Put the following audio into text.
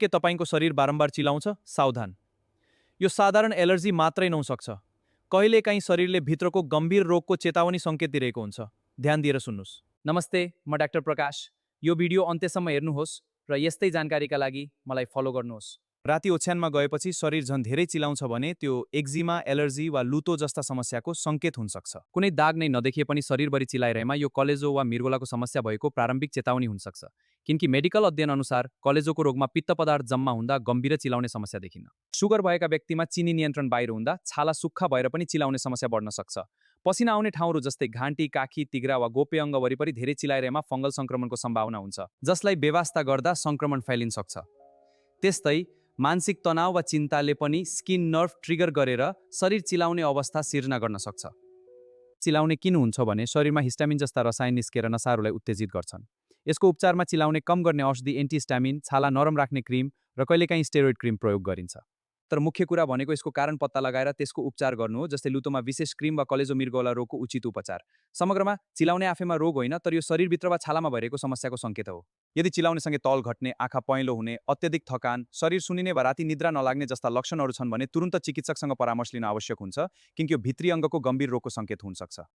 के तपाईंको शरीर बारम्बार चिलाउँछ? सावधान। यो साधारण एलर्जी मात्रै नहुनसक्छ। कहिलेकाहीँ शरीरले भित्रको गम्भीर रोगको चेतावनी सङ्केत दिइरहेको हुन्छ। ध्यान दिएर सुन्नुहोस्। नमस्ते, म डाक्टर प्रकाश। यो भिडियो अन्त्यसम्म हेर्नुहोस् र यस्तै जानकारीका लागि मलाई फलो गर्नुहोस्। राति ओछ्यानमा गएपछि शरीर झन् धेरै चिलाउँछ भने त्यो एक्जिमा, एलर्जी वा लुतो जस्ता समस्याको सङ्केत हुन सक्छ। कुनै दाग नै नदेखिए पनि शरीरभरि चिलाइरहेमा यो कलेजो वा मृगौलाको समस्या भएको प्रारम्भिक चेतावनी हुन सक्छ। किनकि मेडिकल अध्ययन अनुसार कलेजोको रोगमा पित्त पदार्थ जम्मा हुँदा गम्भीर चिलाउने समस्या देखिन्न। सुगर भएका व्यक्तिमा चिनी नियन्त्रण बाहिर हुँदा छाला सुक्खा भएर पनि चिलाउने समस्या बढ्न सक्छ। पसिना आउने ठाउँहरू जस्तै घाँटी, काखी, तिघ्रा वा गोप्य अङ्ग वरिपरि धेरै चिलाइरहेमा फङ्गल सङ्क्रमणको सम्भावना हुन्छ, जसलाई बेवास्ता गर्दा सङ्क्रमण फैलिन सक्छ। त्यस्तै मानसिक तनाव वा चिन्ताले पनि स्किन नर्भ ट्रिगर गरेर शरीर चिलाउने अवस्था सिर्जना गर्न सक्छ। चिलाउने किन हुन्छ भने शरीरमा हिस्टामिन जस्ता रसायन निस्केर नसाहरूलाई उत्तेजित गर्छन्। यसको उपचारमा चिलाउने कम गर्ने औषधि एन्टिहिस्टामिन, छाला नरम राख्ने क्रिम र कहिलेकाहीँ स्टेरोइड क्रिम प्रयोग गरिन्छ। तर मुख्य कुरा भनेको यसको कारण पत्ता लगाएर त्यसको उपचार गर्नु हो, जस्तै लुतोमा विशेष क्रिम वा कलेजो मृगौला रोगको उचित उपचार। समग्रमा चिलाउने आफैमा रोग होइन, तर यो शरीरभित्र वा छालामा भइरहेको समस्याको सङ्केत हो। यदि चिलाउनेसँगै तौल घट्ने, आँखा पहेँलो हुने, अत्यधिक थकान, शरीर सुन्निने वा राति निद्रा नलाग्ने जस्ता लक्षणहरू छन् भने तुरुन्त चिकित्सकसँग परामर्श लिन आवश्यक हुन्छ, किनकि यो भित्री अङ्गको गम्भीर रोगको सङ्केत हुन सक्छ।